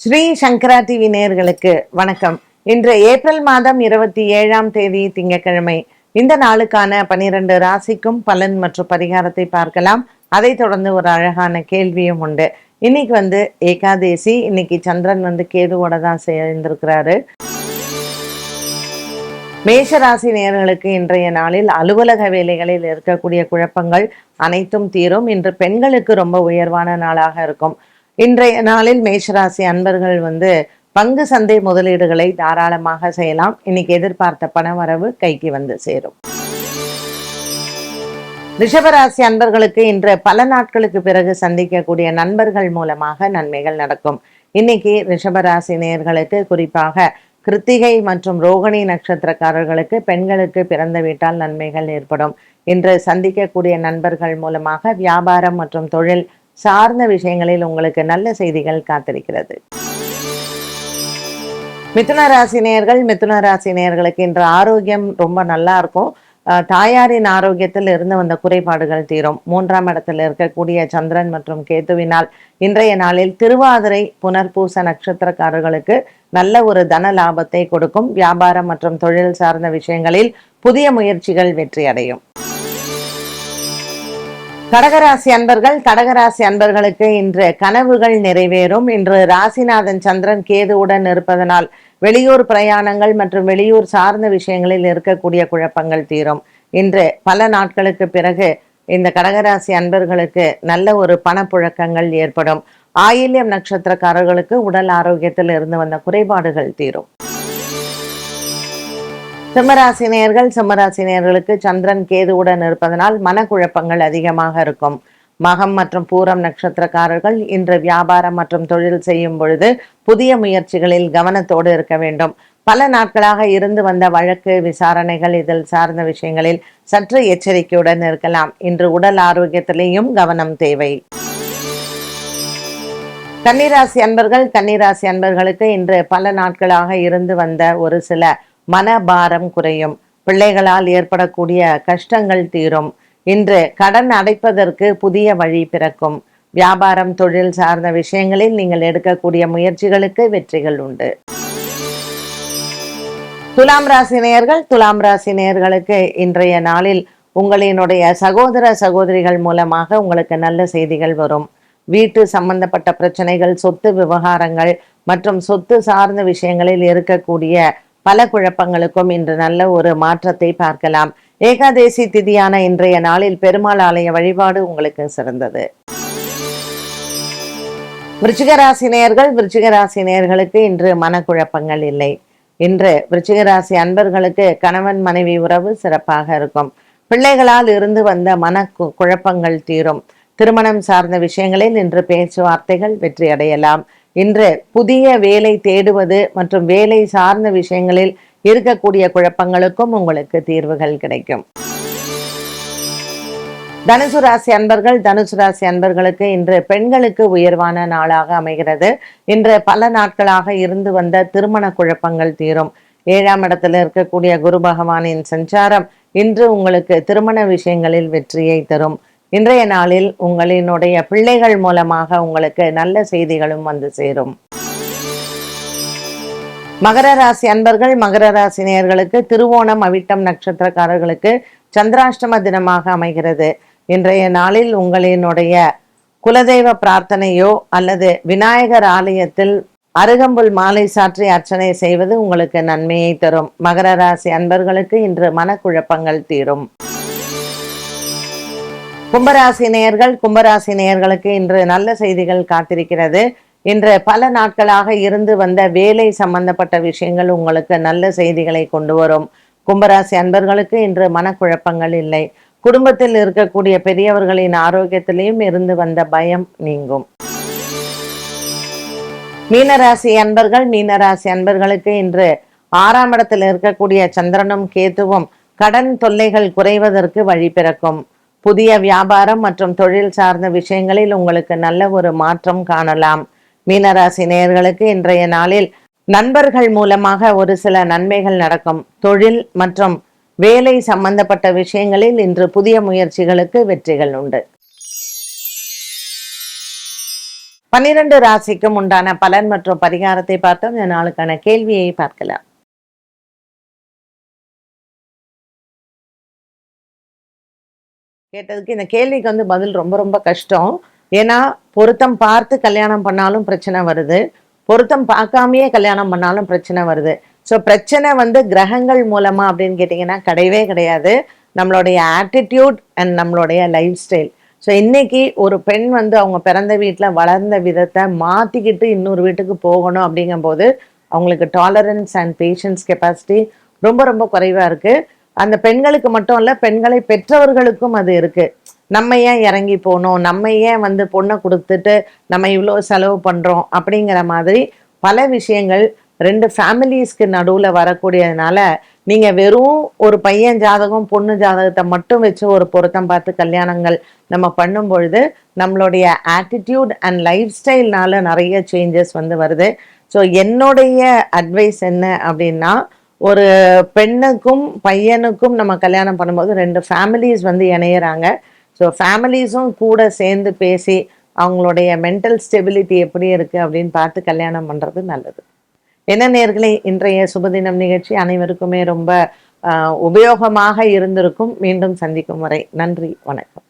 ஸ்ரீ சங்கரா TV நேயர்களுக்கு வணக்கம். இன்று ஏப்ரல் மாதம் 27ஆம் தேதி திங்கட்கிழமை. இந்த நாளுக்கான 12 ராசிக்கும் பலன் மற்றும் பரிகாரத்தை பார்க்கலாம். அதை தொடர்ந்து ஒரு அழகான கேள்வியும் உண்டு. இன்னைக்கு ஏகாதேசி. இன்னைக்கு சந்திரன் கேதுவோட தான் சேர்ந்திருக்கிறாரு. மேஷராசி நேயர்களுக்கு இன்றைய நாளில் அலுவலக வேலைகளில் இருக்கக்கூடிய குழப்பங்கள் அனைத்தும் தீரும். இன்று பெண்களுக்கு ரொம்ப உயர்வான நாளாக இருக்கும். இன்றைய நாளில் மேஷராசி அன்பர்கள் பங்கு சந்தை முதலீடுகளை தாராளமாக செய்யலாம். இன்னைக்கு எதிர்பார்த்த பணவரவு கைக்கு சேரும். ரிஷபராசி அன்பர்களுக்கு இன்று பல நாட்களுக்கு பிறகு சந்திக்கக்கூடிய நண்பர்கள் மூலமாக நன்மைகள் நடக்கும். இன்னைக்கு ரிஷபராசி நேயர்களுக்கு குறிப்பாக கிருத்திகை மற்றும் ரோகிணி நட்சத்திரக்காரர்களுக்கு பெண்களுக்கு பிறந்த வீட்டால் நன்மைகள் ஏற்படும். இன்று சந்திக்கக்கூடிய நண்பர்கள் மூலமாக வியாபாரம் மற்றும் தொழில் சார்ந்த விஷயங்களில் உங்களுக்கு நல்ல செய்திகள் காத்திருக்கிறது. மிதுன ராசி நேயர்களுக்கு இன்று ஆரோக்கியம் ரொம்ப நல்லா இருக்கும். தாயாரின் ஆரோக்கியத்தில் இருந்து வந்த குறைபாடுகள் தீரும். 3ஆம் இடத்தில் இருக்கக்கூடிய சந்திரன் மற்றும் கேதுவினால் இன்றைய நாளில் திருவாதிரை புனர்பூச நட்சத்திரக்காரர்களுக்கு நல்ல ஒரு தன லாபத்தை கொடுக்கும். வியாபாரம் மற்றும் தொழில் சார்ந்த விஷயங்களில் புதிய முயற்சிகள் வெற்றி அடையும். கடகராசி அன்பர்களுக்கு இன்று கனவுகள் நிறைவேறும். இன்று ராசிநாதன் சந்திரன் கேதுவுடன் இருப்பதனால் வெளியூர் பிரயாணங்கள் மற்றும் வெளியூர் சார்ந்த விஷயங்களில் இருக்கக்கூடிய குழப்பங்கள் தீரும். இன்று பல நாட்களுக்கு பிறகு இந்த கடகராசி அன்பர்களுக்கு நல்ல ஒரு பணப்புழக்கங்கள் ஏற்படும். ஆயில்யம் நட்சத்திரக்காரர்களுக்கு உடல் ஆரோக்கியத்தில் இருந்து வந்த குறைபாடுகள் தீரும். சிம்மராசி நேயர்களுக்கு சந்திரன் கேதுவுடன் இருப்பதனால் மனக்குழப்பங்கள் அதிகமாக இருக்கும். மகம் மற்றும் பூரம் நட்சத்திரக்காரர்கள் இன்று வியாபாரம் மற்றும் தொழில் செய்யும் பொழுது புதிய முயற்சிகளில் கவனத்தோடு இருக்க வேண்டும். பல நாட்களாக இருந்து வந்த வழக்கு விசாரணைகள் இதில் சார்ந்த விஷயங்களில் சற்று எச்சரிக்கையுடன் இருக்கலாம். இன்று உடல் ஆரோக்கியத்திலேயும் கவனம் தேவை. கன்னிராசி அன்பர்களுக்கு இன்று பல நாட்களாக இருந்து வந்த ஒரு சில மனபாரம் குறையும். பிள்ளைகளால் ஏற்படக்கூடிய கஷ்டங்கள் தீரும். இன்று கடன் அடைப்பதற்கு புதிய வழி பிறக்கும். வியாபாரம் தொழில் சார்ந்த விஷயங்களில் நீங்கள் எடுக்கக்கூடிய முயற்சிகளுக்கு வெற்றிகள் உண்டு. துலாம் ராசி நேயர்களுக்கு இன்றைய நாளில் உங்களினுடைய சகோதர சகோதரிகள் மூலமாக உங்களுக்கு நல்ல செய்திகள் வரும். வீட்டு சம்பந்தப்பட்ட பிரச்சனைகள், சொத்து விவகாரங்கள் மற்றும் சொத்து சார்ந்த விஷயங்களில் இருக்கக்கூடிய பல குழப்பங்களுக்கும் இன்று நல்ல ஒரு மாற்றத்தை பார்க்கலாம். ஏகாதேசி திதியான இன்றைய நாளில் பெருமாள் ஆலய வழிபாடு உங்களுக்கு சிறந்தது. விருச்சிகராசி நேயர்களுக்கு இன்று மனக்குழப்பங்கள் இல்லை. இன்று விருச்சிகராசி அன்பர்களுக்கு கணவன் மனைவி உறவு சிறப்பாக இருக்கும். பிள்ளைகளால் இருந்து வந்த மன குழப்பங்கள் தீரும். திருமணம் சார்ந்த விஷயங்களில் இன்று பேச்சுவார்த்தைகள் வெற்றி அடையலாம். இன்று புதிய வேலை தேடுவது மற்றும் வேலை சார்ந்த விஷயங்களில் இருக்கக்கூடிய குழப்பங்களுக்கும் உங்களுக்கு தீர்வுகள் கிடைக்கும். தனுசு ராசி அன்பர்களுக்கு இன்று பெண்களுக்கு உயர்வான நாளாக அமைகிறது. இன்று பல நாட்களாக இருந்து வந்த திருமண குழப்பங்கள் தீரும். 7ஆம் இடத்தில் இருக்கக்கூடிய குரு பகவானின் சஞ்சாரம் இன்று உங்களுக்கு திருமண விஷயங்களில் வெற்றியை தரும். இன்றைய நாளில் உங்களினுடைய பிள்ளைகள் மூலமாக உங்களுக்கு நல்ல செய்திகளும் சேரும். மகர ராசி நேயர்களுக்கு திருவோணம் அவிட்டம் நட்சத்திரக்காரர்களுக்கு சந்திராஷ்டம தினமாக அமைகிறது. இன்றைய நாளில் உங்களினுடைய குலதெய்வ பிரார்த்தனையோ அல்லது விநாயகர் ஆலயத்தில் அருகம்புல் மாலை சாற்றி அர்ச்சனை செய்வது உங்களுக்கு நன்மையை தரும். மகர ராசி அன்பர்களுக்கு இன்று மனக்குழப்பங்கள் தீரும். கும்பராசி நேயர்களுக்கு இன்று நல்ல செய்திகள் காத்திருக்கிறது. இன்று பல நாட்களாக இருந்து வந்த வேலை சம்பந்தப்பட்ட விஷயங்கள் உங்களுக்கு நல்ல செய்திகளை கொண்டு வரும். கும்பராசி அன்பர்களுக்கு இன்று மனக்குழப்பங்கள் இல்லை. குடும்பத்தில் இருக்கக்கூடிய பெரியவர்களின் ஆரோக்கியத்திலையும் இருந்து வந்த பயம் நீங்கும். மீனராசி அன்பர்களுக்கு இன்று 6ஆம் இடத்தில் இருக்கக்கூடிய சந்திரனும் கேதுவும் கடன் தொல்லைகள் குறைவதற்கு வழி பிறக்கும். புதிய வியாபாரம் மற்றும் தொழில் சார்ந்த விஷயங்களில் உங்களுக்கு நல்ல ஒரு மாற்றம் காணலாம். மீனராசி நேயர்களுக்கு இன்றைய நாளில் நண்பர்கள் மூலமாக ஒரு சில நன்மைகள் நடக்கும். தொழில் மற்றும் வேலை சம்பந்தப்பட்ட விஷயங்களில் இன்று புதிய முயற்சிகளுக்கு வெற்றிகள் உண்டு. 12 ராசிக்கும் உண்டான பலன் மற்றும் பரிகாரத்தை பார்த்தோம். இந்த நாளுக்கான கேள்வியை பார்க்கலாம். கேட்டதுக்கு இந்த கேள்விக்கு வந்து பதில் ரொம்ப ரொம்ப கஷ்டம். ஏன்னா பொருத்தம் பார்த்து கல்யாணம் பண்ணாலும் பிரச்சனை வருது, பொருத்தம் பார்க்காமயே கல்யாணம் பண்ணாலும் பிரச்சனை வருது. ஸோ பிரச்சனை வந்து கிரகங்கள் மூலமா அப்படின்னு கேட்டிங்கன்னா கிடையவே கிடையாது. நம்மளுடைய ஆட்டிடியூட் அண்ட் நம்மளுடைய லைஃப் ஸ்டைல். ஸோ இன்னைக்கு ஒரு பெண் வந்து அவங்க பிறந்த வீட்டில் வளர்ந்த விதத்தை மாற்றிக்கிட்டு இன்னொரு வீட்டுக்கு போகணும் அப்படிங்கும்போது அவங்களுக்கு டாலரன்ஸ் அண்ட் பேஷன்ஸ் கெப்பாசிட்டி ரொம்ப ரொம்ப குறைவாக இருக்குது. அந்த பெண்களுக்கு மட்டும் இல்லை, பெண்களை பெற்றவர்களுக்கும் அது இருக்குது. நம்ம ஏன் இறங்கி போகணும், நம்ம ஏன் வந்து பொண்ணை கொடுத்துட்டு நம்ம இவ்வளோ செலவு பண்ணுறோம் அப்படிங்கிற மாதிரி பல விஷயங்கள் ரெண்டு ஃபேமிலிஸ்க்கு நடுவில் வரக்கூடியதுனால நீங்கள் வெறும் ஒரு பையன் ஜாதகம் பொண்ணு ஜாதகத்தை மட்டும் வச்சு ஒரு பொருத்தம் பார்த்து கல்யாணங்கள் நம்ம பண்ணும் பொழுது நம்மளுடைய ஆட்டிடியூட் அண்ட் லைஃப் ஸ்டைல்னால நிறைய சேஞ்சஸ் வந்து வருது. ஸோ என்னுடைய அட்வைஸ் என்ன அப்படின்னா, ஒரு பெண்ணுக்கும் பையனுக்கும் நம்ம கல்யாணம் பண்ணும்போது ரெண்டு ஃபேமிலிஸ் வந்து இணையிறாங்க. ஸோ ஃபேமிலிஸும் கூட சேர்ந்து பேசி அவங்களுடைய மென்டல் ஸ்டெபிலிட்டி எப்படி இருக்குது அப்படின்னு பார்த்து கல்யாணம் பண்ணுறது நல்லது. என்ன நேயர்களே, இன்றைய சுபதினம் நிகழ்ச்சி அனைவருக்குமே ரொம்ப உபயோகமாக இருந்திருக்கும். மீண்டும் சந்திக்கும் வரை நன்றி, வணக்கம்.